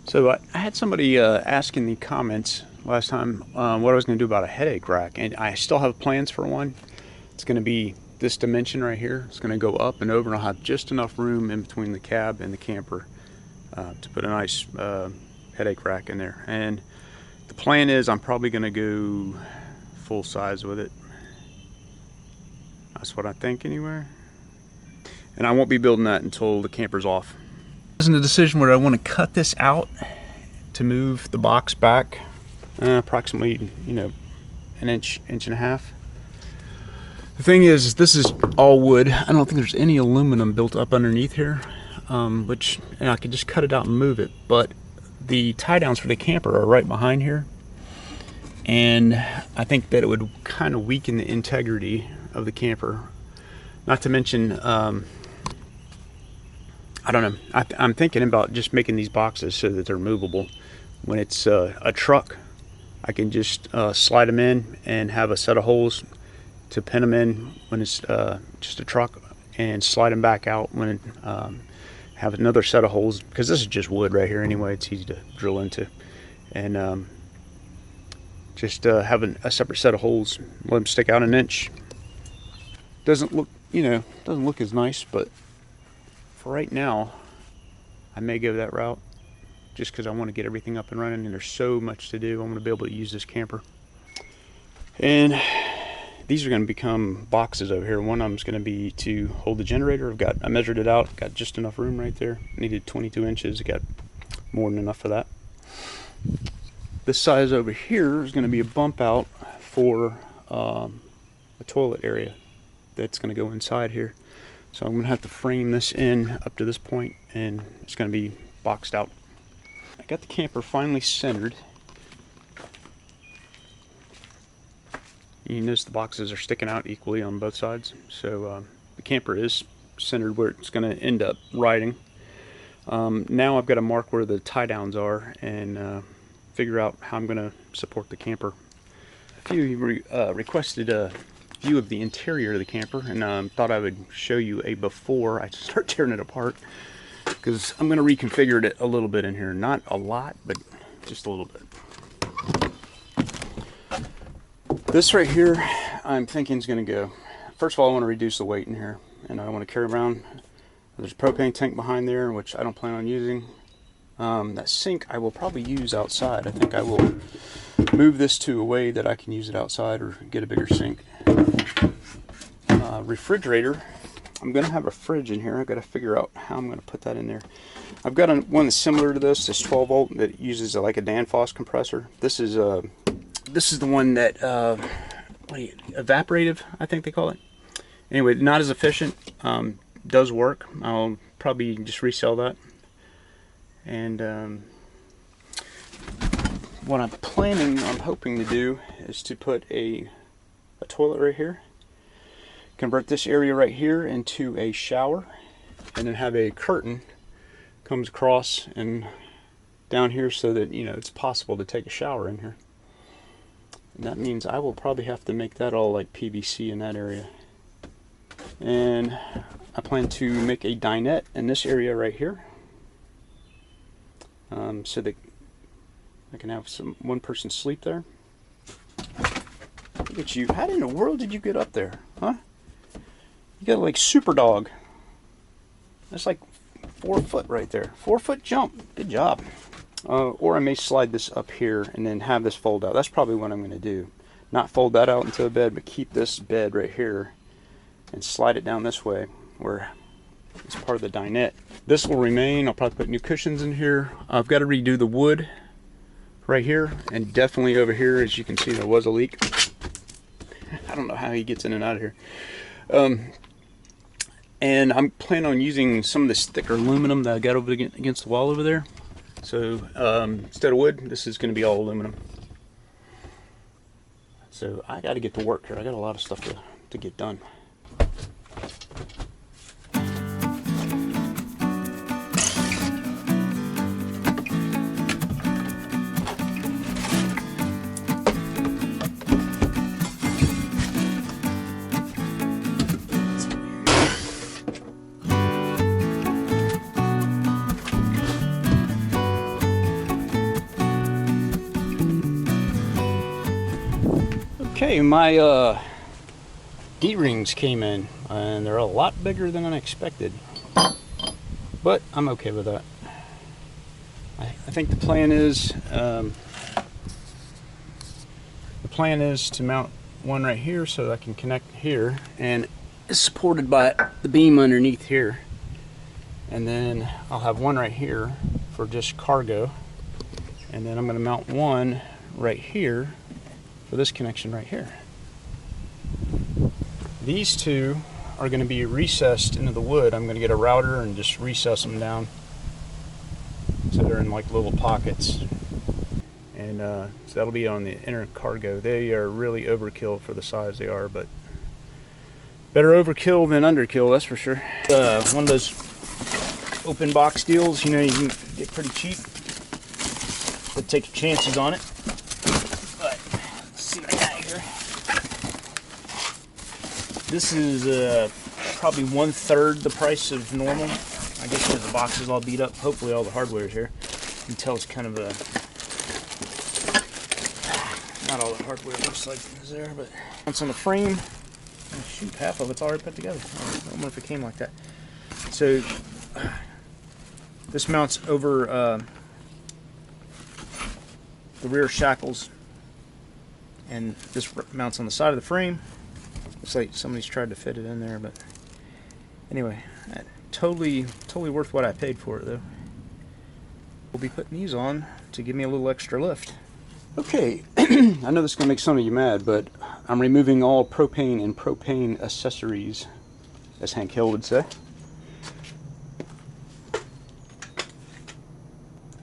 So I had somebody ask in the comments last time what I was going to do about a headache rack, and I still have plans for one. It's going to be this dimension right here. It's going to go up and over, and I'll have just enough room in between the cab and the camper to put a nice headache rack in there. And the plan is I'm probably going to go full size with it. That's what I think anyway. And I won't be building that until the camper's off. This is a decision where I want to cut this out to move the box back approximately, an inch and a half. The thing is, this is all wood. I don't think there's any aluminum built up underneath here, which I could just cut it out and move it. But the tie downs for the camper are right behind here, and I think that it would kind of weaken the integrity of the camper. Not to mention, I don't know. I'm thinking about just making these boxes so that they're movable. When it's a truck, I can just slide them in and have a set of holes to pin them in when it's just a truck, and slide them back out when have another set of holes, because this is just wood right here anyway. It's easy to drill into, and just have a separate set of holes. Let them stick out an inch. Doesn't look, doesn't look as nice, but for right now, I may go that route just because I want to get everything up and running, and there's so much to do. I want to be able to use this camper. And these are going to become boxes over here. One of them is going to be to hold the generator. I measured it out, got just enough room right there. Needed 22 inches, got more than enough for that. This size over here is going to be a bump out for a toilet area that's going to go inside here. So I'm going to have to frame this in up to this point, and it's going to be boxed out. I got the camper finally centered. You notice the boxes are sticking out equally on both sides. So the camper is centered where it's going to end up riding. Now I've got to mark where the tie downs are and figure out how I'm going to support the camper. A few of you requested a view of the interior of the camper, and thought I would show you a before I start tearing it apart, because I'm going to reconfigure it a little bit in here. Not a lot, but just a little bit. This right here, I'm thinking is going to go. First of all, I want to reduce the weight in here, and I want to carry around. There's a propane tank behind there, which I don't plan on using. That sink I will probably use outside. I think I will move this to a way that I can use it outside or get a bigger sink. Refrigerator, I'm going to have a fridge in here. I've got to figure out how I'm going to put that in there. I've got one that's similar to this 12 volt that uses like a Danfoss compressor. This is the one that evaporative, I think they call it. Anyway, not as efficient. Does work. I'll probably just resell that. And what I'm hoping to do is to put a toilet right here, convert this area right here into a shower, and then have a curtain comes across and down here so that it's possible to take a shower in here. And that means I will probably have to make that all like PVC in that area. And I plan to make a dinette in this area right here, so that I can have one person sleep there. Look at you. How in the world did you get up there? Huh? You got like super dog. That's like 4 foot right there. 4 foot jump. Good job. Or I may slide this up here and then have this fold out. That's probably what I'm going to do. Not fold that out into a bed, but keep this bed right here and slide it down this way where it's part of the dinette. This will remain. I'll probably put new cushions in here. I've got to redo the wood right here, and definitely over here. As you can see, there was a leak. I don't know how he gets in and out of here. And I'm planning on using some of this thicker aluminum that I got over against the wall over there. So instead of wood, this is going to be all aluminum. So I got to get to work here. I got a lot of stuff to get done. Okay, my D-rings came in, and they're a lot bigger than I expected, but I'm okay with that. I think the plan is to mount one right here so I can connect here, and it's supported by the beam underneath here, and then I'll have one right here for just cargo, and then I'm going to mount one right here for this connection right here. These two are going to be recessed into the wood. I'm going to get a router and just recess them down so they're in like little pockets, and so that'll be on the inner cargo. They are really overkill for the size they are, but better overkill than underkill, that's for sure. One of those open box deals, you know, you can get pretty cheap, but take your chances on it. But let's see what I got here. This is probably 1/3 the price of normal. I guess because the box is all beat up. Hopefully all the hardware is here. You can tell it's kind of a... Not all the hardware looks like is there, but... Once on the frame... Oh, shoot, half of it's already put together. I wonder if it came like that. So... This mounts over the rear shackles. And this mounts on the side of the frame. Looks like somebody's tried to fit it in there, but... Anyway... Totally worth what I paid for it, though. We'll be putting these on to give me a little extra lift. Okay, I know this is going to make some of you mad, but I'm removing all propane and propane accessories, as Hank Hill would say.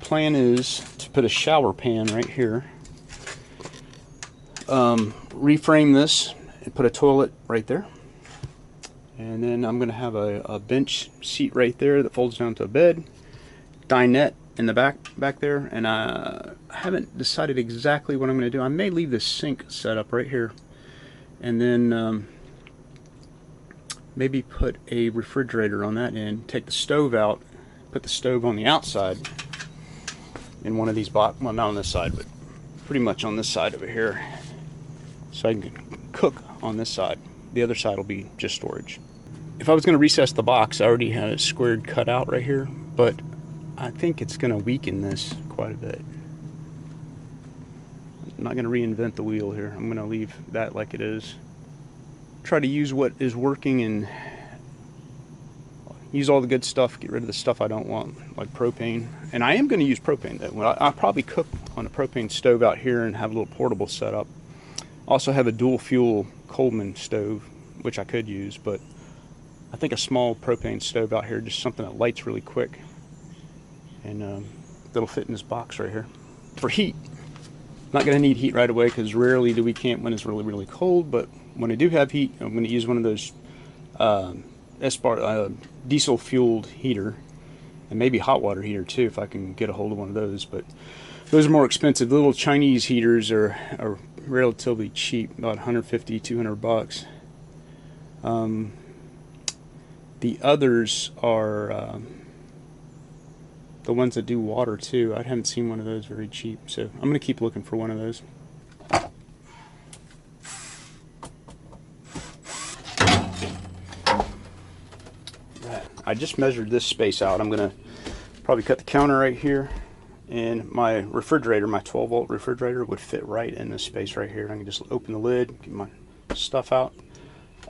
Plan is to put a shower pan right here, reframe this, and put a toilet right there. And then I'm going to have a bench seat right there that folds down to a bed, dinette in the back there, and I haven't decided exactly what I'm going to do. I may leave the sink set up right here, and then maybe put a refrigerator on that end, take the stove out, put the stove on the outside in one of these boxes, well, not on this side, but pretty much on this side over here, so I can cook on this side. The other side will be just storage. If I was going to recess the box, I already had it squared cut out right here, but I think it's going to weaken this quite a bit. I'm not going to reinvent the wheel here. I'm going to leave that like it is. Try to use what is working and use all the good stuff, get rid of the stuff I don't want, like propane. And I am going to use propane though. I'll probably cook on a propane stove out here and have a little portable setup. Also have a dual fuel Coleman stove, which I could use, but I think a small propane stove out here, just something that lights really quick, and that'll fit in this box right here. For heat, not going to need heat right away because rarely do we camp when it's really cold, but when I do have heat, I'm going to use one of those diesel fueled heater, and maybe hot water heater too if I can get a hold of one of those, but those are more expensive. The little Chinese heaters are relatively cheap, about 150, 200 bucks. The others are the ones that do water too. I haven't seen one of those very cheap, so I'm going to keep looking for one of those. I just measured this space out. I'm going to probably cut the counter right here, and my refrigerator, my 12-volt refrigerator, would fit right in this space right here. I can just open the lid, get my stuff out.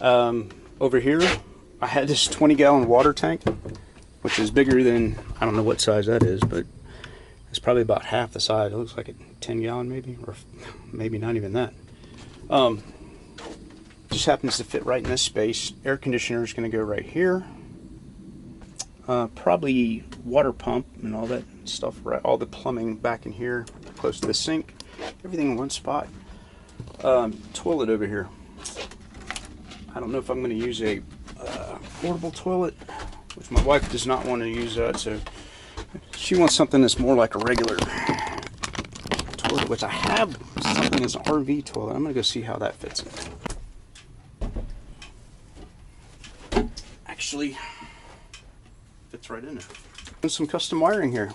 Over here, I had this 20-gallon water tank, which is bigger than, I don't know what size that is, but it's probably about half the size. It looks like a 10-gallon maybe, or maybe not even that. Just happens to fit right in this space. Air conditioner is going to go right here. Probably water pump and all that stuff, right? All the plumbing back in here, close to the sink. Everything in one spot. Toilet over here. I don't know if I'm going to use a portable toilet, which my wife does not want to use that, so she wants something that's more like a regular toilet, which I have something that's an RV toilet. I'm going to go see how that fits in. Actually, fits right in there. And some custom wiring here,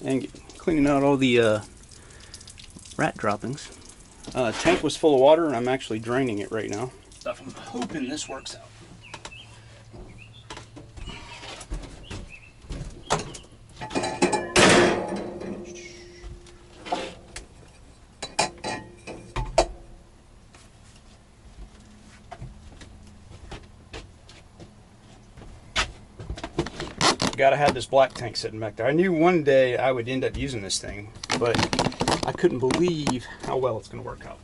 and cleaning out all the rat droppings. Tank was full of water, and I'm actually draining it right now. So I'm hoping this works out. Gotta have this black tank sitting back there. I knew one day I would end up using this thing, but I couldn't believe how well it's gonna work out.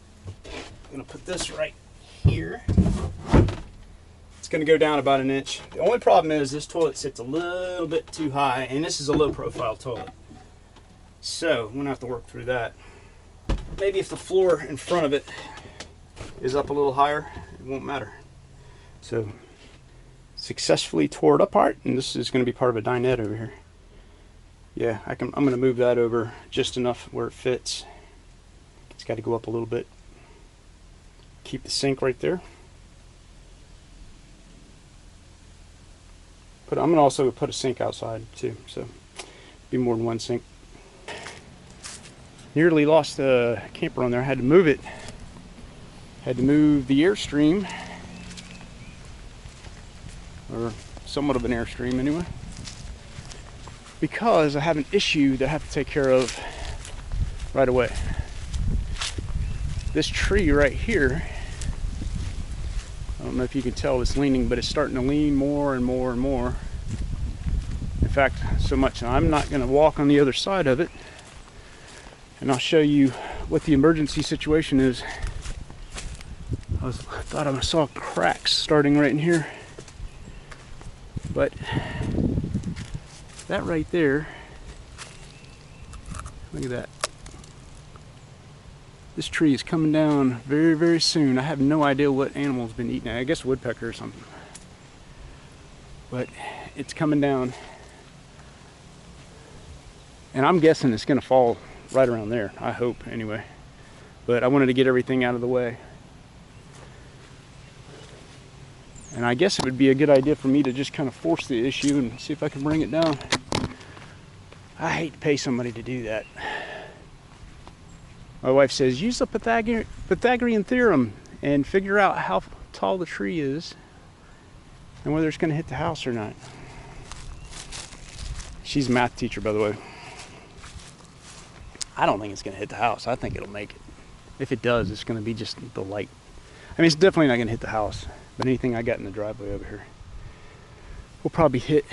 I'm gonna put this right here. It's gonna go down about 1 inch. The only problem is this toilet sits a little bit too high, and this is a low profile toilet. So I'm gonna have to work through that. Maybe if the floor in front of it is up a little higher, it won't matter. So successfully tore it apart, and this is going to be part of a dinette over here. Yeah, I'm going to move that over just enough where it fits. It's got to go up a little bit. Keep the sink right there. I'm going to also put a sink outside too, so be more than one sink. Nearly lost the camper on there. I had to move it. Had to move the Airstream, or somewhat of an Airstream anyway, because I have an issue that I have to take care of right away. This tree right here, I don't know if you can tell it's leaning, but it's starting to lean more and more and more. In fact, so much I'm not going to walk on the other side of it, and I'll show you what the emergency situation is. I thought I saw cracks starting right in here. But that right there, look at that. This tree is coming down very, very soon. I have no idea what animal's been eating it. I guess woodpecker or something. But it's coming down. And I'm guessing it's going to fall right around there. I hope, anyway. But I wanted to get everything out of the way. And I guess it would be a good idea for me to just kind of force the issue and see if I can bring it down. I hate to pay somebody to do that. My wife says, use the Pythagorean theorem and figure out how tall the tree is and whether it's going to hit the house or not. She's a math teacher, by the way. I don't think it's going to hit the house. I think it'll make it. If it does, it's going to be just the light. I mean, it's definitely not going to hit the house. But anything I got in the driveway over here will probably hit.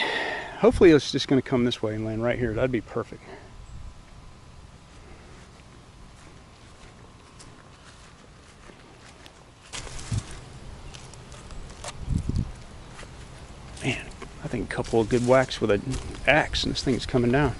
Hopefully it's just going to come this way and land right here. That'd be perfect. Man, I think a couple of good whacks with an axe and this thing is coming down.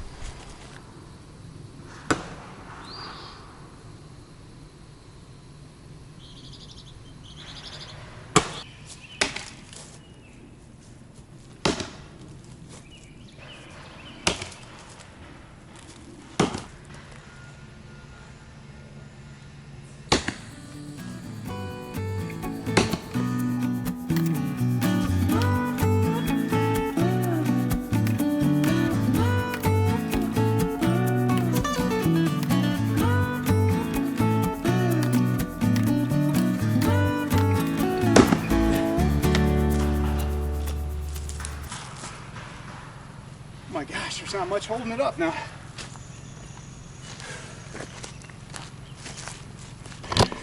Oh my gosh, there's not much holding it up now.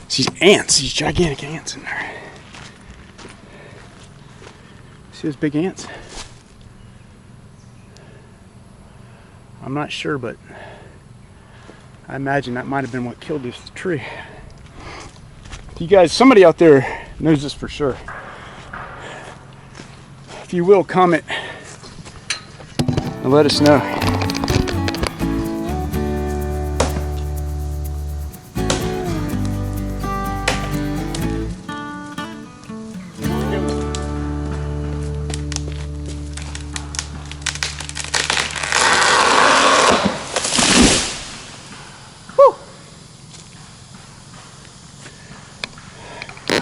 These ants, these gigantic ants in there. See those big ants? I'm not sure, but I imagine that might have been what killed this tree. You guys, somebody out there knows this for sure. If you will, comment and let us know.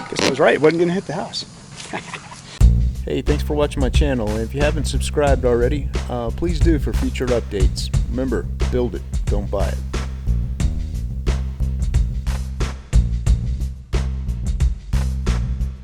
Guess I was right, it wasn't going to hit the house. Hey, thanks for watching my channel. If you haven't subscribed already, please do for future updates. Remember, build it, don't buy it.